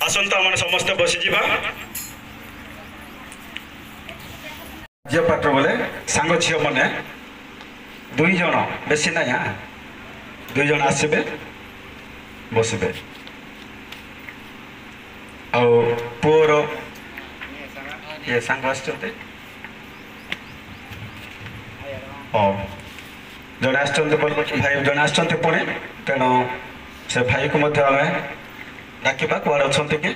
आसंता आम समस्ते बसीजा झी पाठ बोले सांग झील मैंने 2 जन बेसी ना 2 जन आसबे बसबे पुअर ये सांग जड़े भाई जड़े आसते पुणी तेणु से भाई को डाकिबा कुआड़े अच्छा कि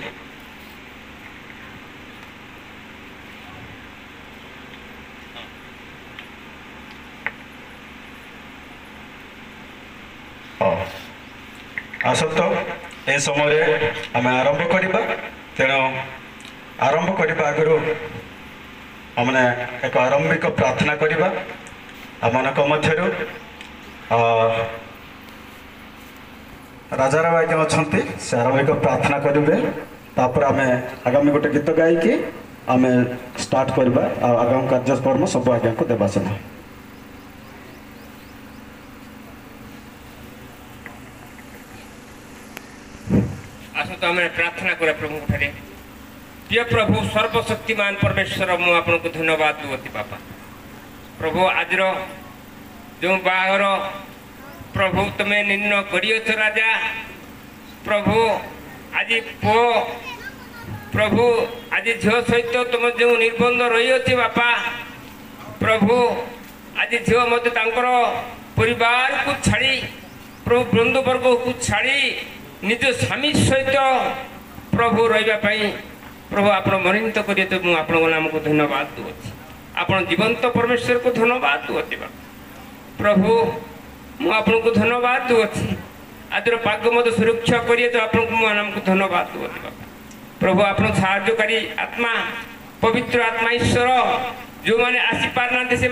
आसत ए समय आम आरंभ करवा तेणु आरंभ करने आगु आमने एक आरंभिक प्रार्थना करवा आम मध्य राजाराव आज्ञा अच्छा से आरंभिक प्रार्थना करेंगे तापर आम आगामी गोटे गीत गायिकी आम स्टार्ट करवा आगामी कार्यक्रम सब आज्ञा को देवा समय आसत आम प्रार्थना करा प्रभु ठारे प्रिय प्रभु सर्वशक्तिमान परमेश्वर मु आपको धन्यवाद दूती बापा प्रभु आज जो बाहर प्रभु तुम्हें निर्णय करियछ राजा प्रभु आज पु प्रभु आज झील सहित तुम जो निर्बंध रही बापा प्रभु आज झील मत परिवार को छाड़ी प्रभु बंधुवर्ग को छाड़ी निज स्वामी सहित प्रभु रही प्रभु आप मनित करिए तो मुझे आपन नाम को धन्यवाद दूसरी आप जीवंत परमेश्वर को धन्यवाद दूसरी प्रभु मु आपन को धन्यवाद दूसरी आज पाग मत सुरक्षा करिए तो आपन को नाम को धन्यवाद दूसरी प्रभु आप साहाय्यकारी आत्मा पवित्र आत्मा ईश्वर जो मैंने आसी पारना से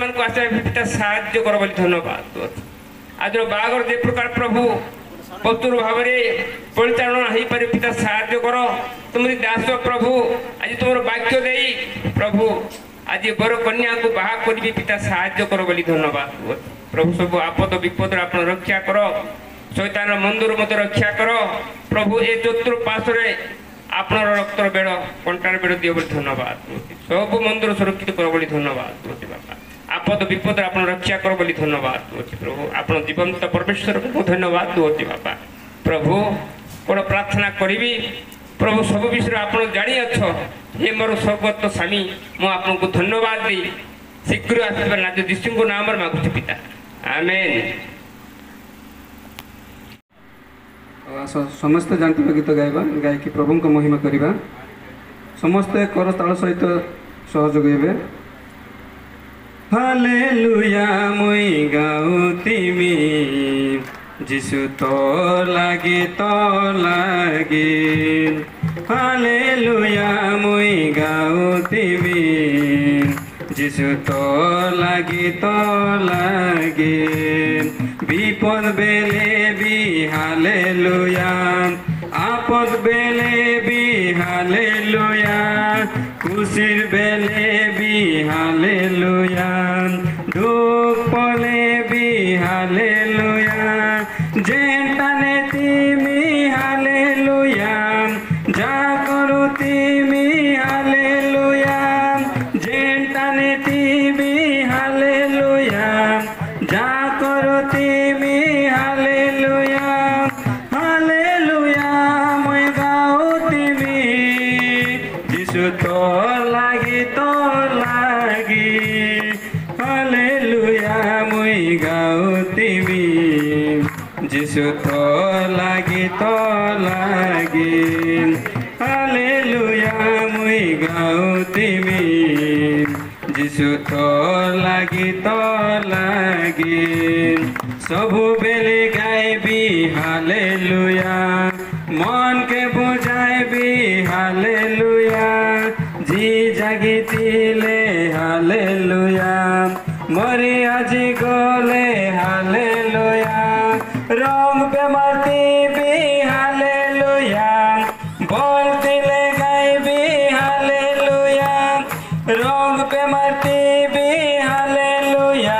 पिता साहाय्य कर बोली धन्यवाद दूसरी आज बागर जे प्रकार प्रभु पतुर भाव परिचालन हो पारे पिता साहाय्य कर तुमरी दास प्रभु आज तुम वाक्य दे प्रभु आज बर कन्या को बाहा करी पिता साहाय्य कर बोली धन्यवाद प्रभु सब आपद विपद आप रक्षा कर शैतान मंदिर मत रक्षा कर प्रभु ए चतुर्पार्श्वे आपन रक्तर बेड़ कंटार बेड़ दियो बोली धन्यवाद सब मंदिर सुरक्षित कर बोली धन्यवाद बापा आपद विपद आप रक्षा कर बोली धन्यवाद प्रभु आप जीवंत परमेश्वर को धन्यवाद दूसरी बापा प्रभु कौन प्रार्थना करी प्रभु सब विषय आप जानी अछ ये मोर स्वर्गत स्वामी मु आपको धन्यवाद दी शीघ्र आसबार ना यीशु को नाम मागुची पिता आमेन। समस्ते जानते गीत गाइबा गायकी प्रभु को महिमा करवा समस्ते करताल सहित सहयोग हे हालेलुया मुई गाउतिमी जिसु तो लागे हालेलुया मुई गाउतिमी जिसु तो लागे विपद बेले भी हालेलुया आपद बेले भी हालेलुया खुशीर बेले भी हालेलुया दुख पले भी हालेलुया जेंटाने तिमी हालेलुया जा करू तिमी हालेलुया जेंटाने तिमी हालेलुया जा करती मी हालेलुया हालेलुया मैं गाउती मी जिसु तो लागी हालेलुया मैं गाउती मी जिसु तो लागी हालेलुया मैं गाउती मी जिसु तो लागी सबु बेले गाइबी हालेलुया मन के बुझाइबी हालेलुया जी जागितिले हालेलुया मरी আজি गले हालेलुया रंग बेमारती भी हालेलुया बोलतिले गाइबी हालेलुया रंग बेमारती भी हालेलुया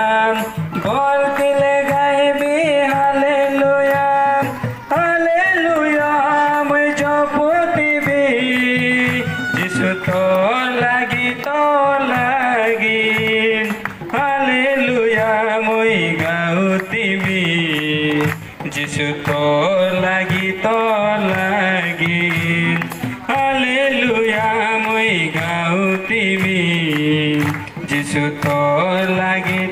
बोलतिले गाइबी हालेलुया हालेलुया मैं जपती भी जिसु तो लागी हालेलुया मैं गाउती भी जिसु तो लागी हालेलुया मैं गाउती भी जिसु तो लागी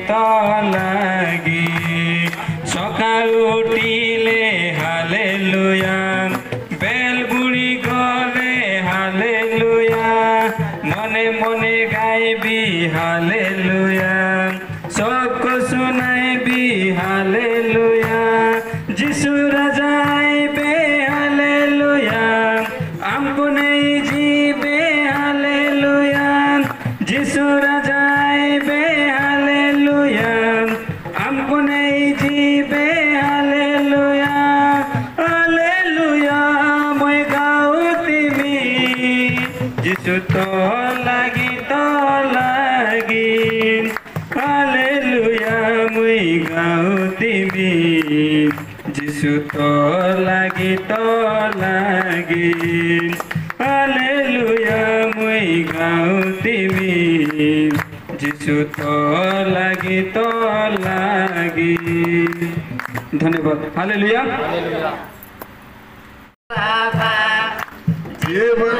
सकाळु उठिले हालेलुया बेल बुड़ी गले हालेलुया मने मने गाइबी हालेलुया सबको सुनाइबी हालेलुया जिसु राजा आइबे हालेलुया हमको नहीं जीबे हालेलुया जिसु राजा आइबे हालेलुया हमको नहीं जीबे हालेलुया हालेलुया मैं गाउती मी जिसु तो लागी हालेलुया मैं गाउती मी जिसु तो लागी हालेलुया मैं गाउती मी जिसु तो लागी धन्यवाद हालेलुया जीवन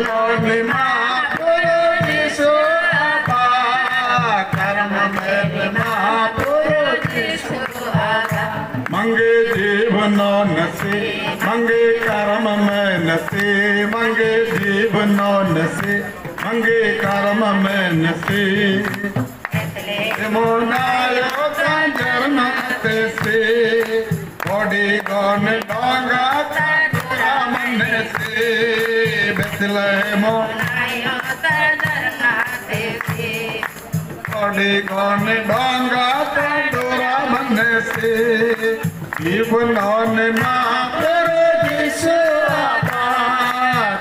मंगे जीवन नसे मंगे कर्म में नसे मंगे जीवन नसे मंगे कर्म में नसे मोनायो कंजर मते से बॉडी गॉन डोंगा तारा मन से बेतलेमो बॉडी गॉन डोंगा तारा मन से जीवन ना करो जिसु आपा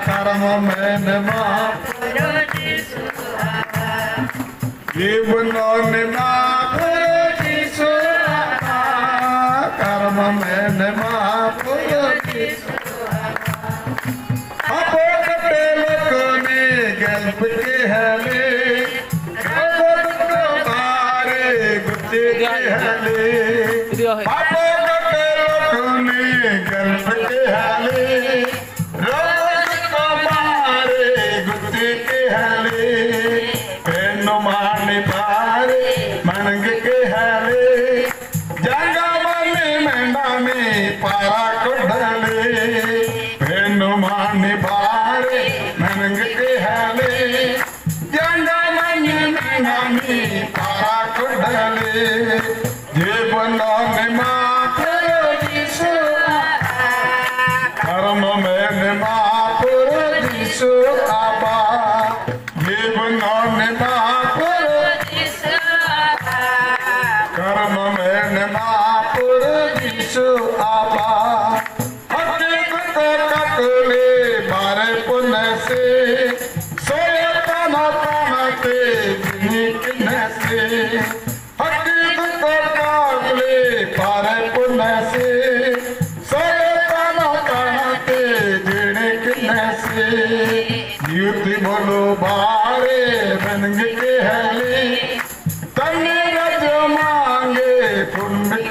कर्म में मा करो जिसु आपा जीवन ना करो जिसु आपा कर्म में मा करो जिसु आपा आपो कटे लोकने गल्प के हले आपो तो तारे गुत्ते के हले आपो गल्प के हाले रोज को मारे गुत्ती के हाले पेनो मारने पारे मनंग के हाले जंगा मारने मेंढा में पारा को डाले पेनो मारने पारे मनंग के हाले जंगा मारने मेंढा में पारा को डाले जीवन में माँ कर्म में महापुर जिसु आपा जीवन में महापुर जिसु आपा कर्म में महापुर जिसु आपा हकीकत ककले बारे पुण्य से सोयतन तनते जिनिकन से हकीकत ककले बारे पुण्य से युति बोलो बारे बनग के हले तन्ने रज मांगे पुण्य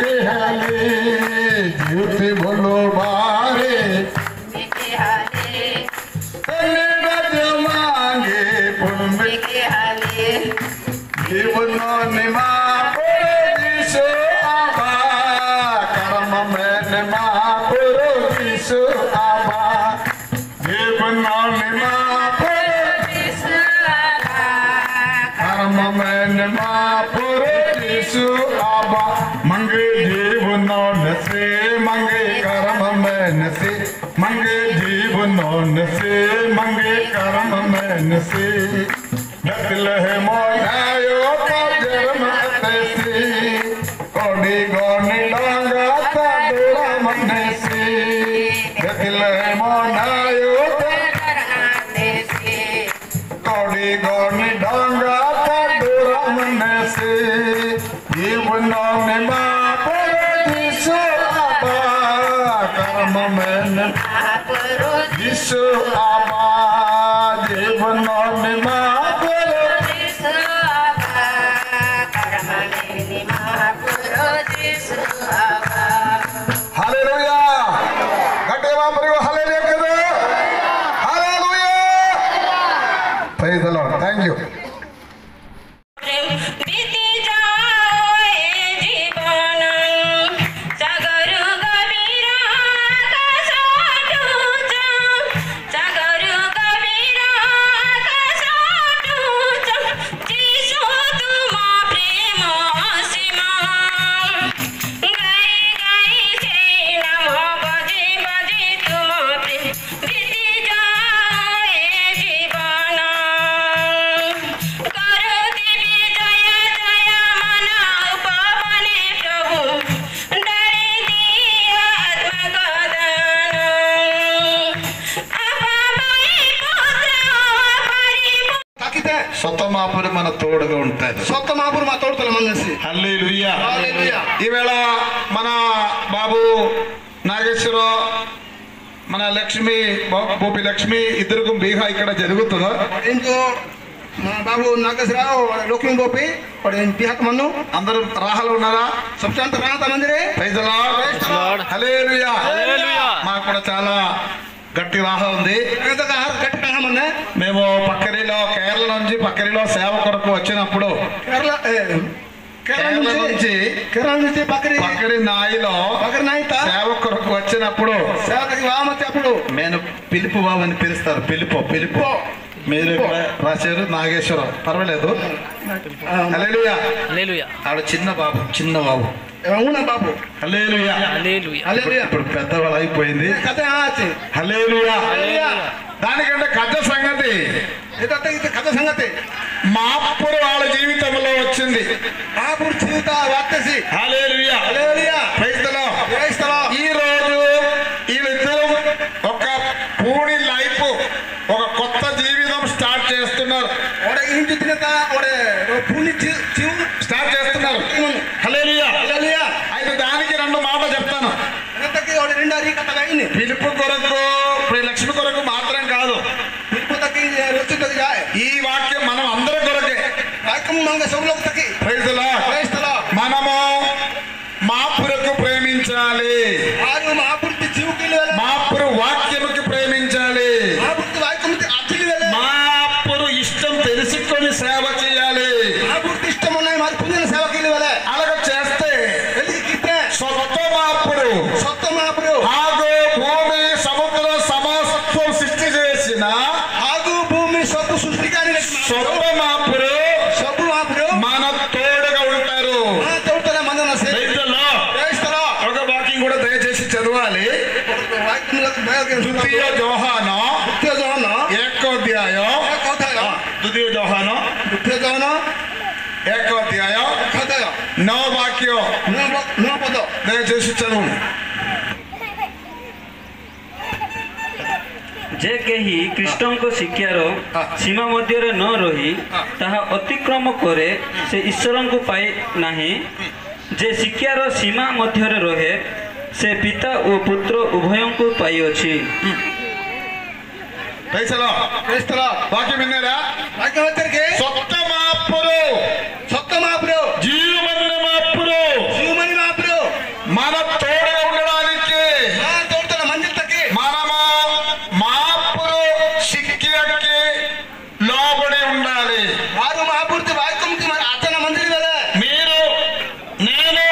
जीवनों से मंगे कर्म में से मंगे जीवनों से मंगे कर्म में से बदल है मोनायो का जन्म से कोडी गोनी डांगा का डोरा मन से बदल है मोनायो कोडी गोनी डांगा का डोरा मन से जीवनों में महापुरुष आबा कर्म में विश्व आबा जीवनों में महापुरुष आबा कर्म में महापुरुष आबा हालेलुया गट्टे वापरियो हालेलुया करो hallelujah praise the lord thank you సొత్తమాపురి మన తోడుగా ఉంటారు సొత్తమాపురి మా తోడుతల మనసి హల్లెలూయా హల్లెలూయా ఈవేళ మన బాబు నాగేశ్వరరావు మన లక్ష్మి బోపి లక్ష్మి ఇద్దరికి బీహా ఇక్కడ జరుగుతుందా ఇంకో మన బాబు నాగేశ్వరరావు లక్ష్మి బోపి బిహాత్ మన్ను అందరూ రాహలో ఉన్నారా సంశాంత రాహత మందిరే ప్రైజ్ ది లార్డ్ హల్లెలూయా హల్లెలూయా మాకు కూడా చాలా గట్టి రాహ ఉంది మేము పక్కరిలో కేరళ నుంచి పక్కరిలో సేవ కొరకు వచ్చినప్పుడు కేరళ నుంచి పక్కరి నాయిలో సేవ కొరకు వచ్చినప్పుడు నేను పిలుపు బాబు అని పిలుస్తారు పిలుపు మీరు రాశారు నాగేశ్వరరావు పర్వాలేదు హల్లెలూయా హల్లెలూయా ఆవిడ చిన్న బాబు అవునా బాబు హల్లెలూయా హల్లెలూయా హల్లెలూయా ఇప్పుడు పెద్దవాళ్ళు అయిపోయింది హల్లెలూయా దానికంటే కథ సంగతి మాపురు వాళ్ళ జీవితంలో వచ్చింది మాపురు జీవిత వార్తసి హల్లెలూయా హల్లెలూయా ప్రైజ్ ది లార్డ్ ఈ రోజు వీళ్ళిద్దరూ ఒక పూడి లైఫ్ ఒక కొత్త జీవితం స్టార్ట్ చేస్తున్నారు స్టార్ట్ చేస్తున్నారు హల్లెలూయా హల్లెలూయా అయితే దానికి రెండు మాటలు చెప్తాను పిలుపు కొరకు లక్ష్మి కొరకు మాత్రం కాదు ఈ వాక్యం మనం అందరి కొరకే ప్రైజ్ ది లార్డ్ మనము మాపురకు ప్రేమించాలి మాపురు వాక్యముకి ప్రేమించాలి మాపురు ఇష్టం తెలుసుకొని సేవ చేయాలి అలాగ చేస్తే సొత్త మాపురు ఆగు భూమి సముద్ర సమస్తం సృష్టి చేసిన సొత్త మాపురు మన తోడుగా ఉంటారు ఒక వాక్యం కూడా దయచేసి చదవాలి ద్వితీయ యోహాను 1వ అధ్యాయం ద్వితీయ యోహాను 1వ అధ్యాయం 9వ వాక్యం దయచేసి చదువు जे केही कृष्णଙ୍କ शिक्षार सीमा मध्य न रही ताहा अतिक्रम करे से ईश्वरଙ୍କୁ पाए नहीं जे शिक्षार सीमा मध्य रहे से पिता और पुत्र उभयଙ୍କୁ पाइअछि వాక్యం విన్నారా సొత్త మాపురు జీవమన్న మాపురు మన తోడుగా ఉండడానికి మనము మాపురు శిక్షకి లోబడి ఉండాలి మీరు నేను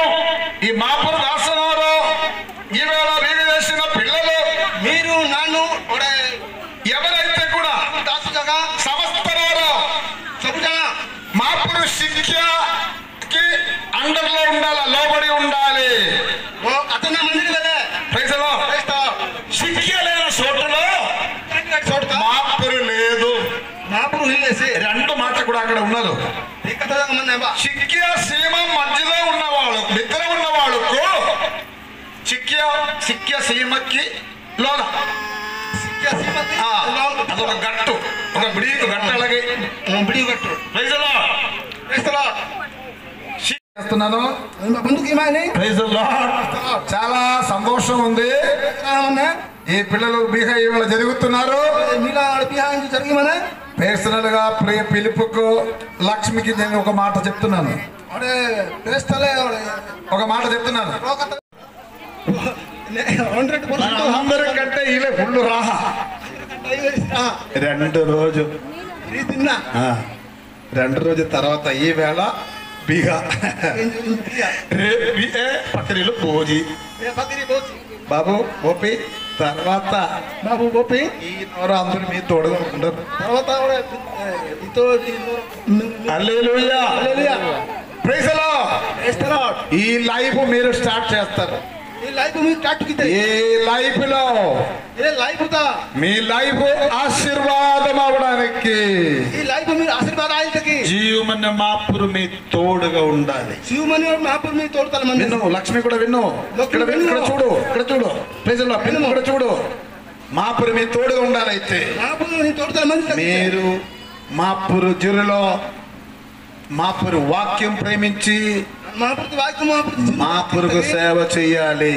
ఈ మాపురు దాసనారు ఈవేళ వీధి వేసిన పిల్లలు మీరు నన్ను ఎవరైతే కూడా సమస్తరారు మాపురు శిక్షకి అండర్లో ఉండాలి లోబడి ఉండాలి పిల్లలు సిక్కియా సీమ మధ్యలో ఉన్నవాళ్ళు మిత్ర ఉన్న వాళ్ళకు సిక్కియా సీమకి లోన అదొక గట్టు, ఒక బిడికి గట్టు, అలాగే బిడి గట్టు. చేస్తున్నాను. చాలా సంతోషం ఉంది. ఈ పిల్లలు బీహా ఇవాళ జరుగుతున్నారు. పర్సనల్ గా పిలుపుకు లక్ష్మికి నేను ఒక మాట చెప్తున్నాను. ఒక మాట చెప్తున్నాను. అందరికంటే ఇలా ఫుల్ రాహ 2 రోజు 2 రోజు తర్వాత ఈ వేళ బీహా పక్కరీలు భోజీ బాబు గోపి తర్వాత బాబు గోపి ఈ నోరు అందరూ మీ తోడుగా ఉండరు. తర్వాత ఈ లైఫ్ మీరు స్టార్ట్ చేస్తారు. ఈ లైఫ్ లో మీ లైఫ్ ఆశీర్వాదం అవడానికి జీవమన్న మాపురు మీ తోడుగా ఉండాలి. విన్ను లక్ష్మి కూడా విన్ను. ఇక్కడ చూడు, ఇక్కడ చూడు, ప్రజల్లో విన్ను కూడా చూడు. మాపురు మీ తోడుగా ఉండాలి. అయితే మీరు మాపురు జురులో మాపురు వాక్యం ప్రేమించి మాపురుకు సేవ చేయాలి.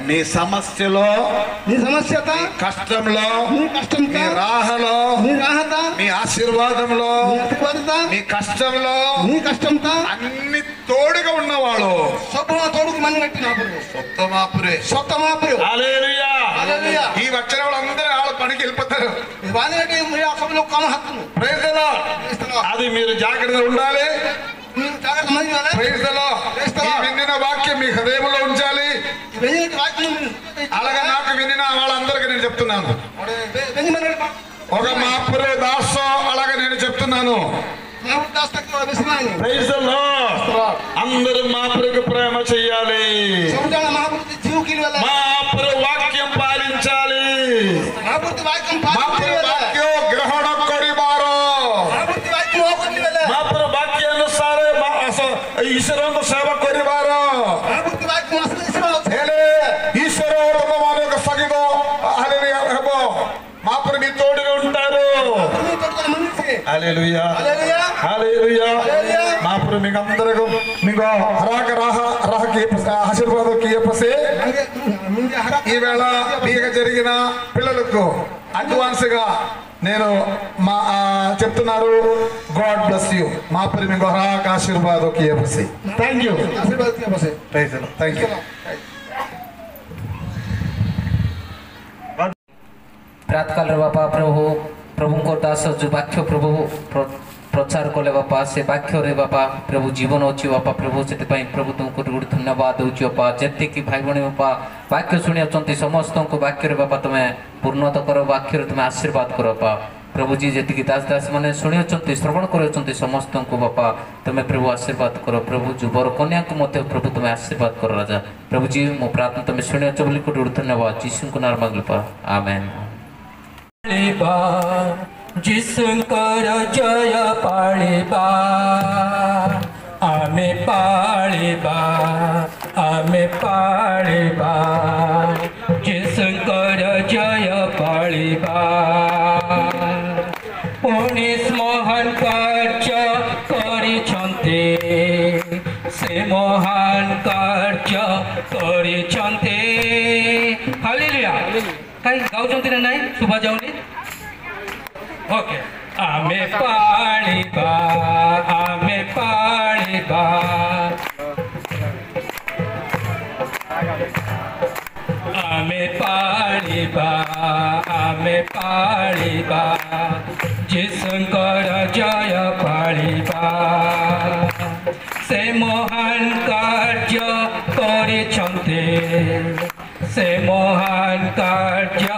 మీ సమస్యలో, మీ కష్టంలో, మీ రాహలో, మీ ఆశీర్వాదంలో, మీ కష్టంలో అన్ని తోడుగా ఉన్నవాళ్ళు ఈ వచ్చిన వాళ్ళందరూ వాళ్ళ పనికి వెళ్ళిపోతారు. అది మీరు జాగ్రత్తగా ఉండాలి. వినిన వాక్యం మీ హృదయంలో ఉంచాలి. అలాగే నాకు వినిన వాళ్ళందరికీ నేను చెప్తున్నాను. ఒక మాపురు దాసు అలాగే నేను చెప్తున్నాను. అందరూ మాపురుకు ప్రేమ చెయ్యాలి. మాపురు వాక్యం పాలించాలి. మాపురు వాక్యం గ్రహణ కొడిబారో మాపురు వాక్యానుసార ईश्वरों को सेवा करे बारो हेले ईश्वरो तमवाने को सगिदो हालेलुया हेबो मापुर मी तोडुगा उंटारू हालेलुया हालेलुया मापुर मी अंदरगो मिगो हराक राह की आशीर्वाद की पसे ఈ వేళ మీకు జరిగిన పిల్లలకు అడ్వాన్స్ గా నేను మా చెప్తున్నారు. God bless you. మా పరి మీ గొహరాక ఆశీర్వాదం కియే బసి. Thank you. ఆశీర్వాద కియే బసి. Praise the lord. Thank you. प्रातकाल बापा प्रभु को दास जो वाक्य प्रभु प्रचार कले बापा से वाक्य रे बापा प्रभु जीवन अच्छी बापा प्रभु से प्रभु तुमको धन्यवाद दूची बापा जत्ते कि भाई भाई बापा वाक्य शुणी अच्छा समस्त को वाक्य रे बापा तुम्हें पूर्णता करो वाक्य तुम्हें आशीर्वाद करो बापा प्रभु जी जी दास दास मैंने शुणी अच्छा श्रवण कर समस्त को बापा तुम्हें प्रभु आशीर्वाद करो प्रभु जो बर कन्या को मध्य प्रभु तुम्हें आशीर्वाद करो राजा प्रभु जी मो प्रार्थना तुम्हें शुणी अच्छा बोली को धन्यवाद यीशु को नाम मांगल पा आमेन। जिसुंकर जय पाळिबा आमे पाळिबा जिसुंकर जय पाळिबा पुनिस महान कार्य करिछन्ते से महान कार्य करिछन्ते हालेलुया काई गाउछन्ते ना नाही सुबा जाउनी ओके आमे पाळिबा आमे पाळिबा जिसुंकर जय पाळिबा से महान कार्य करिछन्ते से महान कार्य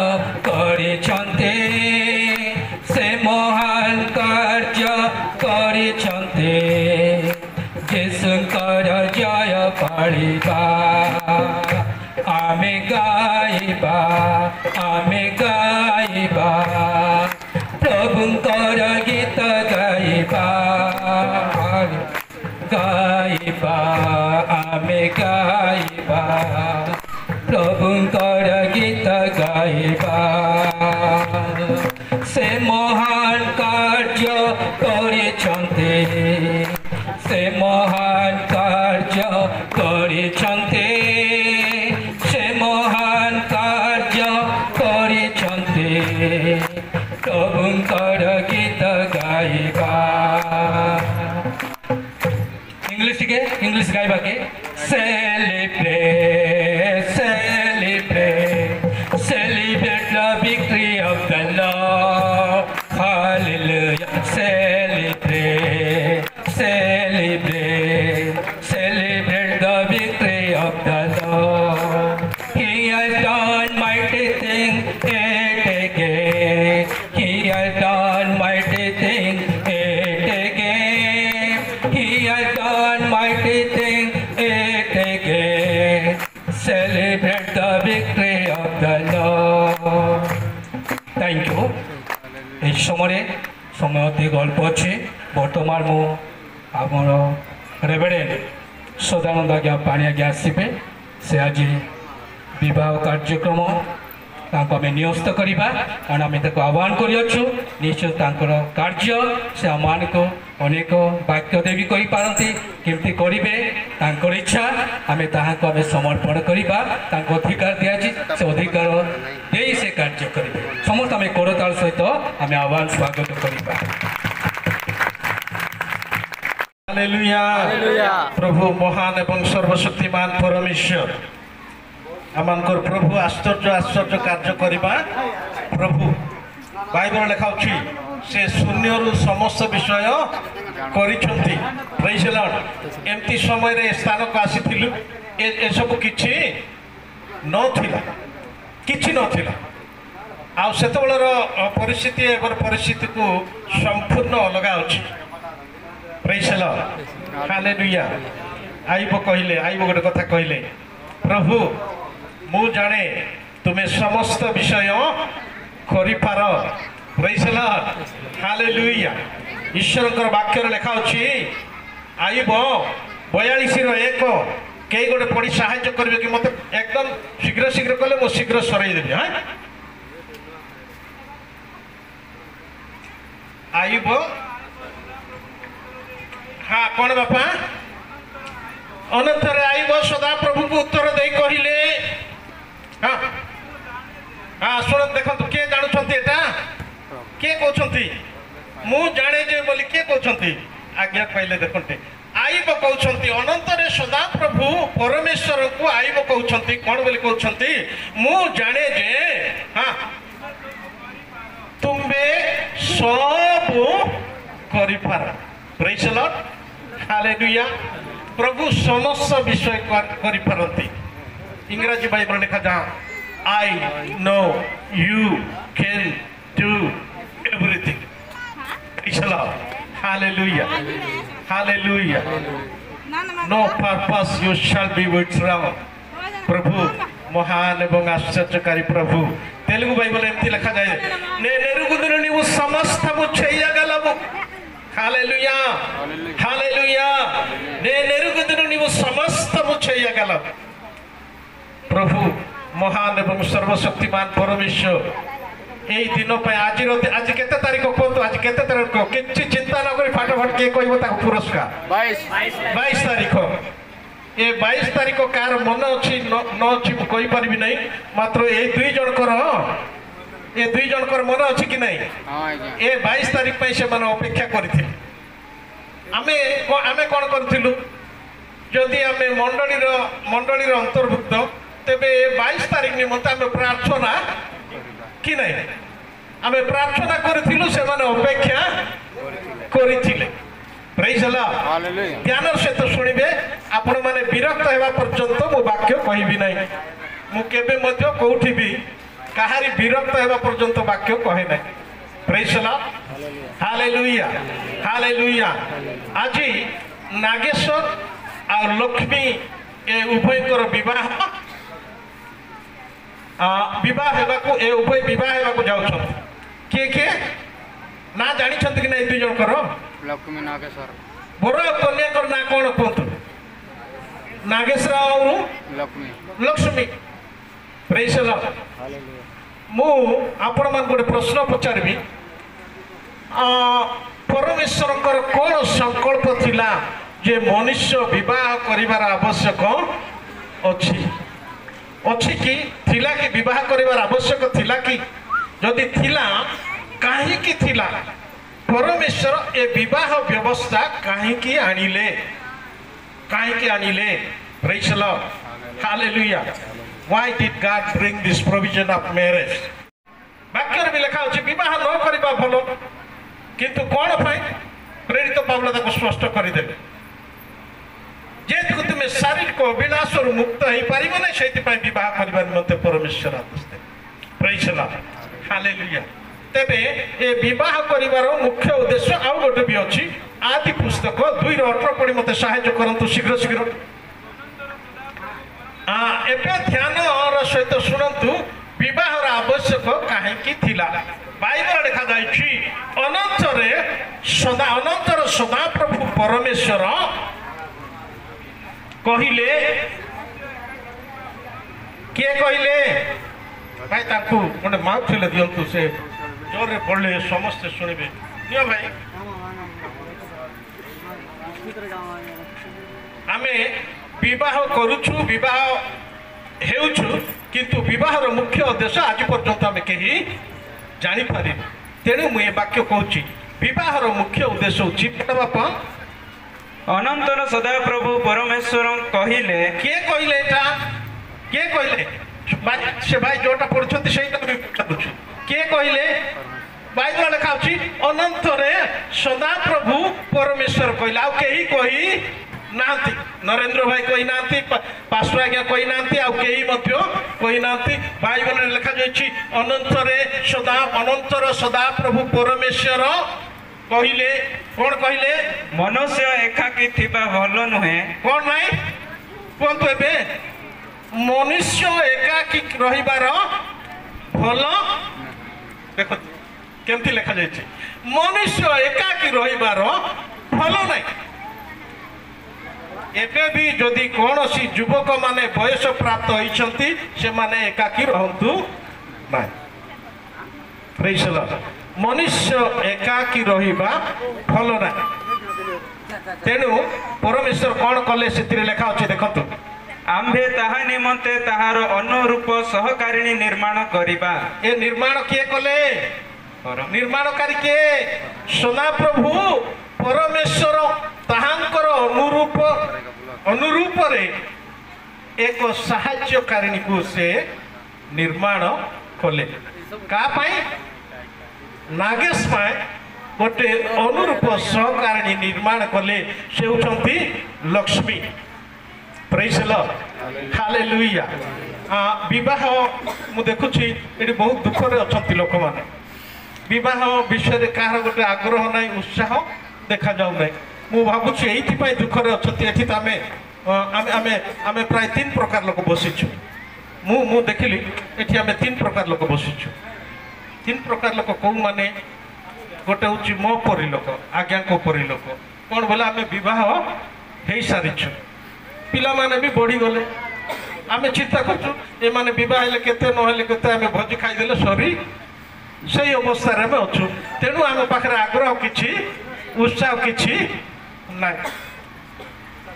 करिछन्ते से महान कार्य करिछन्ते जिसुंकर जय पाळिबा आमे गाइबा प्रभुंकर गीत गाइबा ଗାଇବା ପ୍ରଭୁଙ୍କର ଗୀତ ଗାଇବା ସେ ମହାନ କାର୍ଯ୍ୟ କରିଛନ୍ତି ସେ ମହାନ କାର୍ଯ୍ୟ କରିଛନ୍ତି ସେ ମହାନ କାର୍ଯ୍ୟ କରିଛନ୍ତି ପ୍ରଭୁଙ୍କର ଗୀତ ଗାଇବା इंग्लिश गाइबा के celebrate celebrate the victory of the lord hallelujah celebrate the victory of the Lord he has done mighty thing yet again he has done mighty thing yet again he has done mighty thing yet again celebrate the victory of the Lord thank you এই সময় অধিক অল্প ଅଛି ବର୍ତ୍ତମାନ ମୁଁ ଆମର Reverend Sadananda ଆଜ୍ଞା ପାଣି ଆଜ୍ଞା ଆସିବେ ସେ ଆଜି ବିବାହ କାର୍ଯ୍ୟକ୍ରମ ତାଙ୍କୁ ଆମେ ନିୟୋଜିତ କରିବା କାରଣ ଆମେ ତାକୁ ଆହ୍ୱାନ କରିଅଛୁ ନିଶ୍ଚୟ ତାଙ୍କର କାର୍ଯ୍ୟ ସେ ଆମମାନଙ୍କୁ ଅନେକ ବାକ୍ୟ ଦେବୀ କହିପାରନ୍ତି କେମିତି କରିବେ ତାଙ୍କର ଇଚ୍ଛା ଆମେ ତାହାକୁ ଆମେ ସମର୍ପଣ କରିବା ତାଙ୍କୁ ଅଧିକାର ଦିଆଯାଇଛି ସେ ଅଧିକାର ଦେଇ ସେ କାର୍ଯ୍ୟ କରିବେ ସମସ୍ତେ ଆମେ କରତାଳ ସହିତ ଆମେ ଆହ୍ୱାନ ସ୍ୱାଗତ କରିବା हालेलुया प्रभु महान एवं सर्वशक्तिमान परमेश्वर आमकर प्रभु आश्चर्य आश्चर्य कार्य करवा प्रभु बाइबल लिखाउछि से शून्य समस्त विषय करिसंती प्रेज द लॉर्ड एमती समय रे स्थान को आसीथिलु ए सब किछि नथिला आ सेतबेलर परिस्थिति एबर परिस्थिति को संपूर्ण अलगा अछि प्रेज द लॉर्ड हालेलुया आइबो कहिले आइबो गोटे कथा कहिले प्रभु मु जाने तुम्हें समस्त विषय करिपार प्रेज द लॉर्ड हालेलुया ईश्वरकर वाक्य लेखा अछि आइबो 42 रो 1 केई गोटे पढ़ी सहायता करबे कि मते एकदम शीघ्र शीघ्र कले मो शीघ्र सराई देबी हां आइबो हाँ कौन बापा अनंतर आइब सदा प्रभु को उत्तर दे कहले हाँ हाँ शुण देखो किए जानुंट एटा किए कहते मु जाने जे बोली किए कहते आज्ञा कहले देखते आइब कहते अनंतर सदा प्रभु परमेश्वर को आइब कहते कौन बोली कहते मु जाने जे हाँ तुम्बे सब करिपार प्रेज द लॉर्ड हालेलुया प्रभु समस्त विषय करिपारती इंग्रजी बाइबल लिखा जा I know you can do everything praise the lord hallelujah hallelujah no purpose you shall be withdrawn प्रभु महान एवं आश्चर्यकारी प्रभु तेलुगु बाइबल एमती लिखा जाए ने नेरुगुदुनु नीवु समस्त मुच्छेयगलवु हालेलुया हालेलुया ने नेरुगुदुनु नीवु समस्त मुच्छेयगलवु प्रभु महान एवं सर्वशक्तिमान परमेश्वर एई दिन पे आज केते तारीख कोतो आज केते तारीख किछि चिंता न करी फटाफट के कहबो ता पुरस्कार 22 तारीख ए 22 तारीख कार मन अछि न अछि कहि परबी नै मात्र ए दुई जनकर मन अछि कि नै ए 22 तारीख पे से मन अपेक्षा करथिल आमे कोन करथिलु जदि आमे मंडलीर अंतर्भुक्त तेबे 22 तारीख निमंत आमे प्रार्थना कि नै आमे प्रार्थना करथिलु से मन अपेक्षा करथिले प्रेज द लॉर्ड हालेलुया ध्यान से तो सुनिबे आपण माने विरक्त हेबा पर्यंत मो वाक्य कहिबी नै मु केबे मध्य कोठी भी कहारी विरक्त हेबा पर्यंत वाक्य कहे नै praise the lord hallelujah hallelujah आज नागेश्वर और लक्ष्मी ए उभयकर विवाह हेबाकू ए उभय विवाह हेबाकू जाउछन के ना जानि छथि कि नै दुई जन करो लक्ष्मी नागेश्वर बड़ कन्या ना कौन कहतु Nageshwar Lakshmi praise the lord मु आपण मान गोटे प्रश्न पचारबी परमेश्वर कौन संकल्प थिला जे मनुष्य विवाह करिवार आवश्यक अच्छी कि थिला कि विवाह करिवार आवश्यक थिला कि जदि थिला काहे कि थिला परमेश्वर ए विवाह व्यवस्था काहे कि आनिले praise the lord hallelujah why did God bring this provision of marriage वाक्य भी लिखा अछि विवाह न करिबा भलो किंतु कौन प्रेरित पावल ताको स्पष्ट करदेले जेतु तुम शारीरिक अभिलाष मुक्त हो पार ना से बह करने निम्ते परमेश्वर आदेश दे प्रेज द लॉर्ड हालेलुया तेबे ए विवाह करिवार मुख्य उद्देश्य आउ गोटे भी अच्छी आदि पुस्तक 2:18 पढ़ी मते सहायता करंतु शीघ्र शीघ्र एबे ध्यान सहित शुणु विवाहर आवश्यक कहीं थिला बाइबल लिखा जाइछि अनंतर सदा प्रभु परमेश्वर कहिले किए कहले भाई ताकू गोटे माउथले दिंतु से जोर पढ़ले समस्ते शुणवे नियो भाई आमे विवाह करुछु विवाह हेउछु किंतु विवाहर मुख्य उद्देश्य आज पर्यंत आमे कहीं जानी पारि तेणु मु ए वाक्य कहूची विवाहर मुख्य उद्देश्य होची बापा अनंतर सदा प्रभु परमेश्वर कहिले किए कहले एटा किए कहले से भाई जोटा पढ़ुछंती सेटा भी पढ़ुछु किए कहले बाइबल लिखा अछि अनंतरे सदा प्रभु परमेश्वर कहले आ केही कहि नांती नरेंद्र भाई कहि नांती पास्टर आज्ञा कहि नांती आ केही मध्य कहि नांती बाइबल लिखा जाइछि अनंतर सदा प्रभु परमेश्वर कहले कौन कहले मनुष्य एकाकी थिबा भलो नुहे कौन नाई कोन एबे मनुष्य एकाकी रहिबार भलो देखो केमती लिखा जाइछि मनुष्य एकाकी रहिबार भलो नाई एबे भी जदि कौन सी युवक माने बयस प्राप्त होइछंती से माने एकाकी रहंतु नाई प्रेज द लॉर्ड मनुष्य एकाकी रहिबा भलो ना तेणु परमेश्वर कौन कले से लेखा अच्छे देखु आम्भे ताहा निमंते ताहार अनुरूप सहकारिणी निर्माण करिबा ए निर्माण किए कले निर्माणकारी किए सदा प्रभु परमेश्वर ताहांकर अनुरूप रे एक सहाय्यकारिणी को से निर्माण कले का पाई नागेश पाए गोटे अनुरूप सहकारिणी निर्माण कले से होती Lakshmi praise the lord hallelujah विवाह मु देखुछि एटी बहुत दुख रे अछंती लोक माने विवाह विषय कार गोटे आग्रह नहीं उत्साह देखा जाऊ नहीं मु भाबुछि एथि पय दुख रे अछंती एथि त आमे प्राय 3 प्रकार लोक बसिछु मु देखिली एथि आमे 3 प्रकार लोक बसिछु 3 प्रकार लोक कौ माने गोटे हूँ मो परी लोक आज्ञा को परी लोक कौन बोले आम बह हो सारीछु पिला माने भी बढ़ी गले आम चिंता करछु ए माने बह हेले केते न हेले केते आम भोजी खाईदेले सरी से अवस्था आम अच्छु तेणु आम पाखे आग्रह किछि उत्साह किछि ना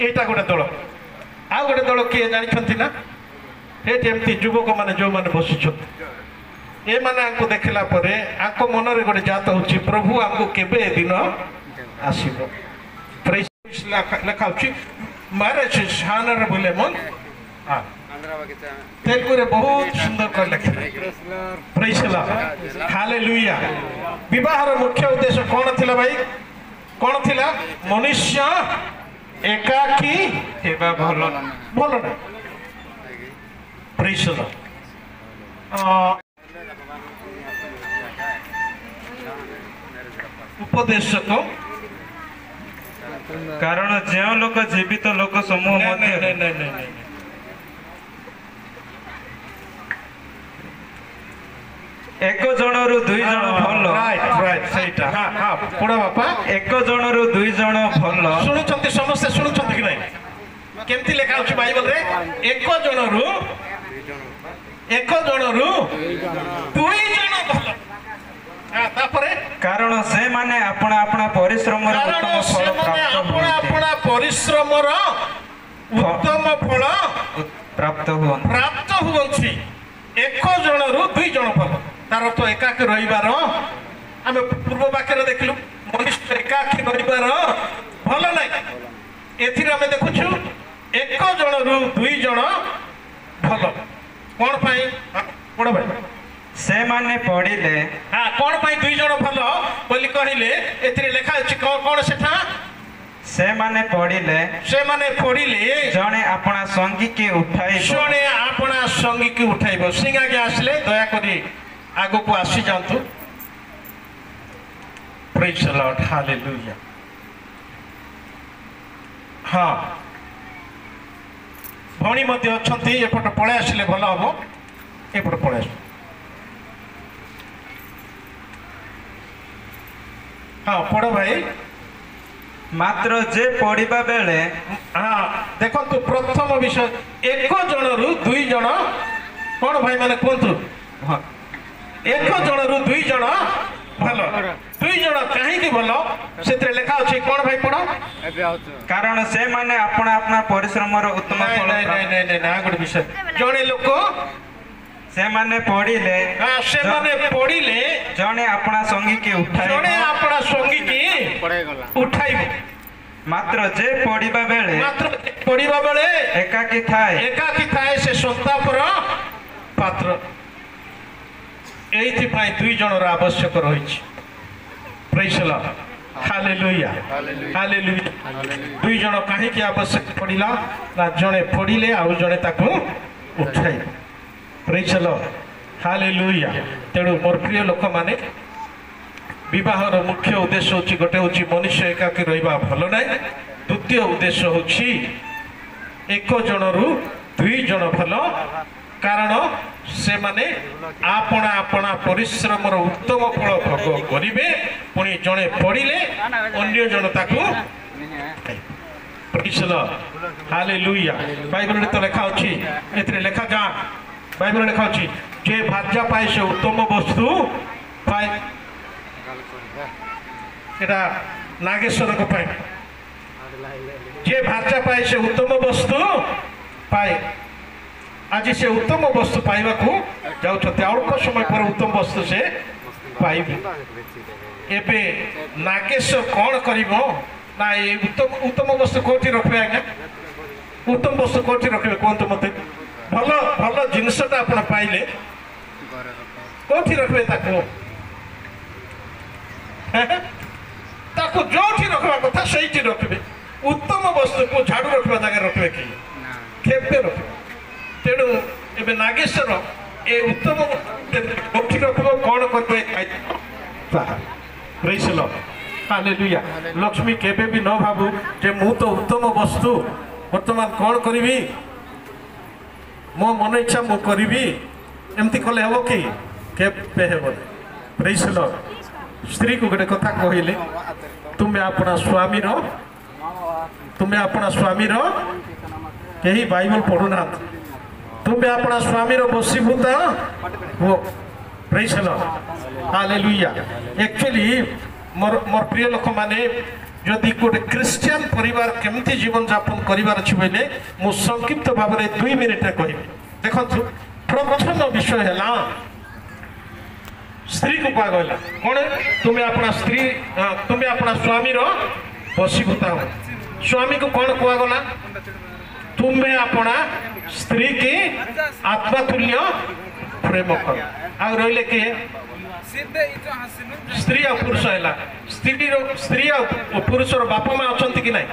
एटा गोटे दल आ गोटे दल किए जानी ना एमती युवक मैंने जो मैंने बसी ए माने आंको देखला परे आंको मन रे गोटे जात होची प्रभु आंको केबे दिन आसीबो प्रेज लेखा होची मैरिज शानर बोले मन हां तेलुगु रे बहुत सुंदर कर लिखले प्रेज द लॉर्ड हालेलुया विवाहर मुख्य उद्देश्य कोन थिला भाई कोन थिला मनुष्य एकाकी हेबा भलो ना प्रेज द लॉर्ड उपदेशक कारण जो लोक जीवित लोक समूह मध्य एक जन रु 2 जन भल राइट सेटा हां हां पुडा बापा एक जन रु 2 जन भल सुनुचंती समस्या सुनुचंती कि नहीं केमती लेखा अछि बाइबल रे एक जनरू दुई जन भल तापरे कारण से माने अपना अपना परिश्रम परिश्रमर उत्तम फल प्राप्त हुअନ୍ତି एक जनरू दुई जन भल तार तो एकाकी रहिबार आमे पूर्व वाक्य देखिलु मनुष्य एकाकी रहिबार भल नै एथिरे आमे देखुछु एक जनरू दुई जन भल कोन पाई पढ भाई से माने पढ़िले हां कोन पाई दुई जन भल बोली कहिले एथिरे लेखा अछि कोन सेठा से माने पढ़िले जणे अपना संगी के उठाइबो सिंह आगे आसले दया करी आगो को आसी जांतु प्रेज द लॉर्ड हालेलुया हां भणी मध्य अछंती एपट पळे आसिले भलो हबो एपट पळे आस हां पढो भाई मात्र जे पढ़िबा बेले हाँ देखो तो प्रथम विषय एक जनरू दुई जन कौन भाई माने कहतु एक जनरू दुई जन भल दुई जन कहीं भल से लेखा अच्छे कौन भाई पढ़ कारण से माने अपना अपना परिश्रम उत्तम फल गोटे विषय जड़े लोक से माने पढ़िले जने अपना संगी के उठाइब मात्र जे पढ़िबा बेले एकाकी थाए से संतापर पात्र एथि पाई दुई जनर आवश्यक रही praise the lord hallelujah hallelujah दुई जन कहीं आवश्यक पड़िला ना जने पढ़िले आउ जने ताकू उठाइब प्रेज द लॉर्ड हालेलुया तेणु मोर प्रिय लोक माने विवाहर मुख्य उद्देश्य होची गोटे होची मनुष्य एकाकी रहिबा भल नाय द्वितीय उद्देश्य होची एक जनरू दुई जन भल कारण से माने आपना आपना परिश्रम उत्तम फल भोग करिवे पुणी जने पढ़िले अन्य जन ताकू praise the lord hallelujah Bible रे तो लेखा अछि एतरे लेखा जा बाइबल लेखा अछि जे भाज्या पाए से उत्तम वस्तु पाए एटा नागेश्वर को पाए जे भाज्या पाए से उत्तम वस्तु पाए आज से उत्तम वस्तु पाइबा को जाउछते अल्प समय पर उत्तम वस्तु से पाइबे एबे नागेश्वर कोन करिवो ना ए उत्तम वस्तु कोठी रखबे आज्ञा उत्तम वस्तु कोठी रखबे कोन मते भलो भलो जिनसटा आपण पाइले कोठी रखबे ताको जोठी रखबा कथा सेठी रखबे उत्तम वस्तु को झाड़ू रखबा जगह रखबे कि खेपे रखबे तेणु एबे नागेश्वर ए उत्तम कोठी रखबो कोन करबे praise the lord hallelujah Lakshmi केबे भी न भाबू जे मु तो उत्तम वस्तु वर्तमान कोन करिवि मो मन इच्छा मु करिवि एमती कले हबो कि केबे हेबो प्रेज द लॉर्ड स्त्री को गोटे कथा कहले तुम्हें अपना स्वामी रो कहीं बाइबल पढ़ुना तुम्हें अपना स्वामी रो बसीभूत हो praise the lord hallelujah actually more प्रिय लोक माने जदि गोटे क्रिश्चियन परिवार केमती जीवन यापन करिवार अछि बोले मु संक्षिप्त भाव में 2 मिनिट कहबी देखंतु प्रथम विषय हैला स्त्री को पागला कौन तुम्हें अपना स्वामी रो बसीभूता हो स्वामी को कौन कहगला तुम्हें अपना स्त्री की आत्मा तुल्य प्रेम कर आ रहिले के स्त्री और पुरुष है स्त्री और पुरुष बापा माँ अच्छा कि नहीं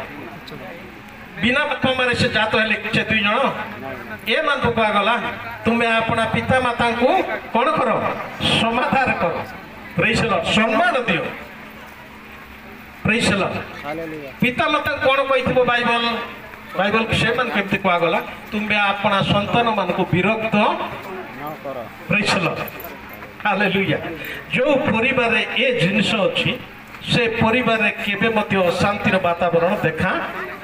बिना बापा माँ से जात है दुई जन ए मान को कहगला तुम्हें अपना पिता माता को कौन करो समाधान करो प्रेज द लॉर्ड सम्मान दियो प्रेज द लॉर्ड पिता माता कौन कहिथिबो बाइबल से मान केमती कहगला तुम्हें अपना संतान मान को विरक्त प्रेज द लॉर्ड हालेलुया जो परिवार ए जिनिस अछि से परिवार केबे मध्य अशांतिर वातावरण देखा